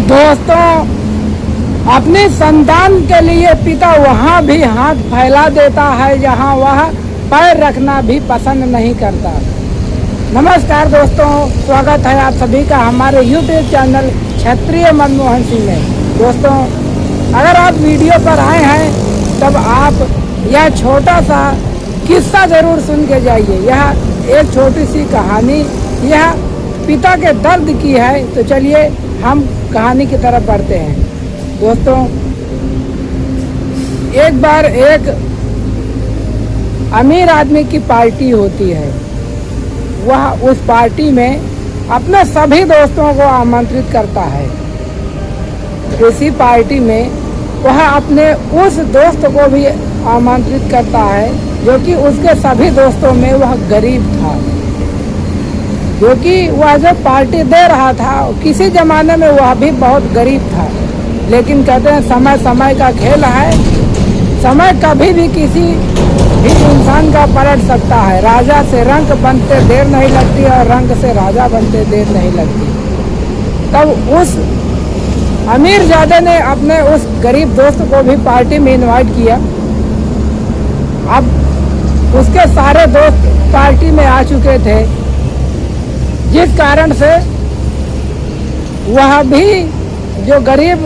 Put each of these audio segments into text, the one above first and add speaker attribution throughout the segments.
Speaker 1: दोस्तों, अपनी संतान के लिए पिता वहाँ भी हाथ फैला देता है जहाँ वह पैर रखना भी पसंद नहीं करता। नमस्कार दोस्तों, स्वागत है आप सभी का हमारे YouTube चैनल क्षत्रिय मनमोहन सिंह में। दोस्तों, अगर आप वीडियो पर आए हैं तब आप यह छोटा सा किस्सा ज़रूर सुन के जाइए। यह एक छोटी सी कहानी यह पिता के दर्द की है। तो चलिए हम कहानी की तरफ बढ़ते हैं। दोस्तों, एक बार एक अमीर आदमी की पार्टी होती है। वह उस पार्टी में अपने सभी दोस्तों को आमंत्रित करता है। इसी पार्टी में वह अपने उस दोस्त को भी आमंत्रित करता है जो कि उसके सभी दोस्तों में वह गरीब था, जो कि वह जो पार्टी दे रहा था किसी ज़माने में वह भी बहुत गरीब था। लेकिन कहते हैं समय समय का खेल है, समय कभी भी किसी भी इंसान का पलट सकता है। राजा से रंक बनते देर नहीं लगती और रंक से राजा बनते देर नहीं लगती। तब उस अमीरजादे ने अपने उस गरीब दोस्त को भी पार्टी में इनवाइट किया। अब उसके सारे दोस्त पार्टी में आ चुके थे, जिस कारण से वह भी जो गरीब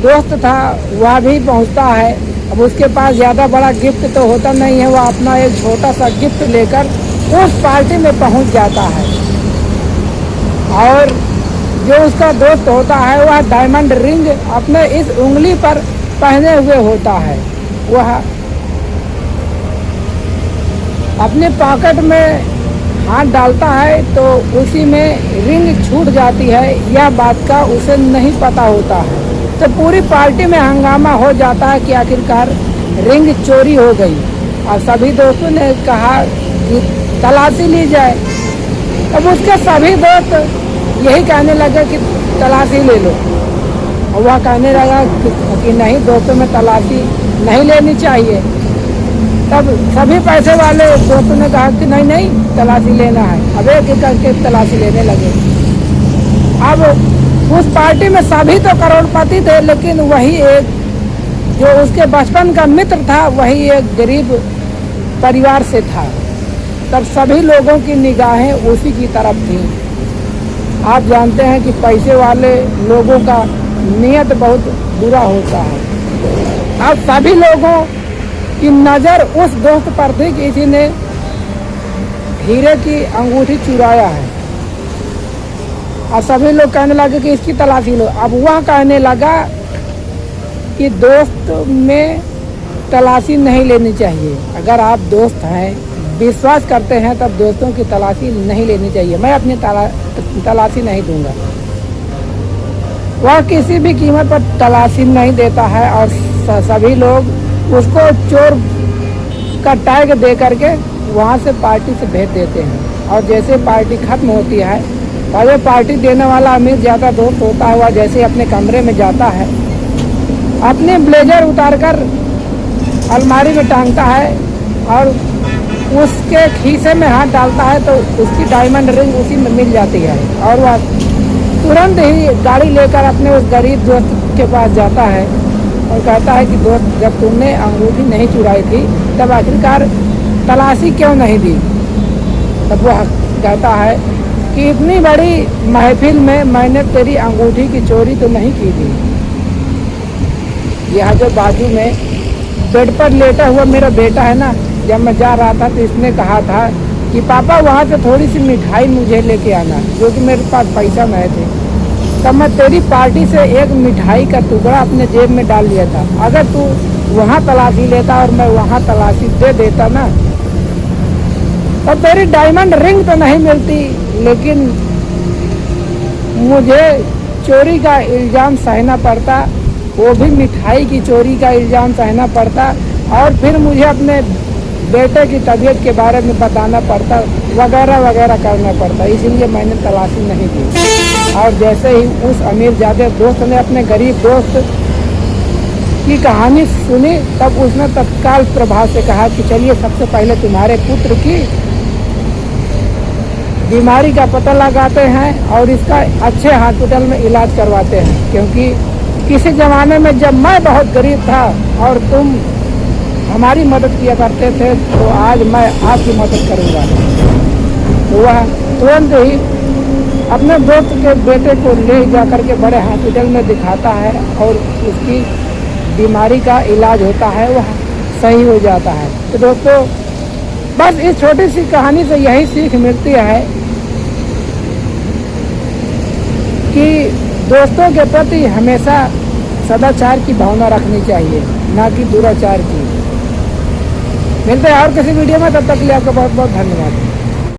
Speaker 1: दोस्त था वह भी पहुंचता है। अब उसके पास ज़्यादा बड़ा गिफ्ट तो होता नहीं है, वह अपना एक छोटा सा गिफ्ट लेकर उस पार्टी में पहुंच जाता है। और जो उसका दोस्त होता है वह डायमंड रिंग अपने इस उंगली पर पहने हुए होता है। वह अपने पॉकेट में हाथ डालता है तो उसी में रिंग छूट जाती है। यह बात का उसे नहीं पता होता है। तो पूरी पार्टी में हंगामा हो जाता है कि आखिरकार रिंग चोरी हो गई। और सभी दोस्तों ने कहा कि तलाशी ली जाए। अब उसके सभी दोस्त यही कहने लगे कि तलाशी ले लो। और वह कहने लगा कि नहीं दोस्तों, में तलाशी नहीं लेनी चाहिए। तब सभी पैसे वाले दोस्तों ने कहा कि नहीं तलाशी लेना है। अब एक एक करके तलाशी लेने लगे। अब उस पार्टी में सभी तो करोड़पति थे, लेकिन वही एक जो उसके बचपन का मित्र था वही एक गरीब परिवार से था। तब सभी लोगों की निगाहें उसी की तरफ थी। आप जानते हैं कि पैसे वाले लोगों का नियत बहुत बुरा होता है। अब सभी लोगों की नज़र उस दोस्त पर थी कि इसी ने हीरे की अंगूठी चुराया है। और सभी लोग कहने लगे कि इसकी तलाशी लो। अब वह कहने लगा कि दोस्त में तलाशी नहीं लेनी चाहिए। अगर आप दोस्त हैं, विश्वास करते हैं, तब दोस्तों की तलाशी नहीं लेनी चाहिए। मैं अपनी तलाशी नहीं दूंगा। वह किसी भी कीमत पर तलाशी नहीं देता है और सभी लोग उसको चोर का टैग दे करके वहाँ से पार्टी से भेज देते हैं। और जैसे पार्टी खत्म होती है और ये पार्टी देने वाला अमीर ज़्यादा दोस्त होता है, वह जैसे अपने कमरे में जाता है, अपने ब्लेजर उतारकर अलमारी में टांगता है और उसके खीसे में हाथ डालता है तो उसकी डायमंड रिंग उसी में मिल जाती है। और वह तुरंत ही गाड़ी लेकर अपने उस गरीब दोस्त के पास जाता है और कहता है कि दोस्त, जब तुमने अंगूठी नहीं चुराई थी तब आखिरकार तलाशी क्यों नहीं दी? तब वह कहता है कि इतनी बड़ी महफिल में मैंने तेरी अंगूठी की चोरी तो नहीं की थी। यह जो बाजू में बेड पर लेटा हुआ मेरा बेटा है ना, जब मैं जा रहा था तो इसने कहा था कि पापा वहाँ से थोड़ी सी मिठाई मुझे लेके आना, जो कि मेरे पास पैसा नहीं थे। तब मैं तेरी पार्टी से एक मिठाई का टुकड़ा अपने जेब में डाल लिया था। अगर तू वहाँ तलाशी लेता और मैं वहाँ तलाशी दे देता ना, तब तेरी डायमंड रिंग तो नहीं मिलती, लेकिन मुझे चोरी का इल्ज़ाम सहना पड़ता, वो भी मिठाई की चोरी का इल्ज़ाम सहना पड़ता, और फिर मुझे अपने बेटे की तबीयत के बारे में बताना पड़ता, वगैरह वगैरह करना पड़ता। इसीलिए मैंने तलाशी नहीं दी। और जैसे ही उस अमीरजादे दोस्त ने अपने गरीब दोस्त की कहानी सुनी, तब उसने तत्काल प्रभाव से कहा कि चलिए सबसे पहले तुम्हारे पुत्र की बीमारी का पता लगाते हैं और इसका अच्छे हॉस्पिटल में इलाज करवाते हैं। क्योंकि किसी ज़माने में जब मैं बहुत गरीब था और तुम हमारी मदद किया करते थे, तो आज मैं आपकी मदद करूँगा। तो वह तुरंत ही अपने दोस्त के बेटे को ले जाकर के बड़े हॉस्पिटल में दिखाता है और उसकी बीमारी का इलाज होता है, वह सही हो जाता है। तो दोस्तों, बस इस छोटी सी कहानी से यही सीख मिलती है कि दोस्तों के प्रति हमेशा सदाचार की भावना रखनी चाहिए, ना कि दुराचार की। मिलते हैं और किसी वीडियो में, तब तक के लिए आपका बहुत बहुत धन्यवाद।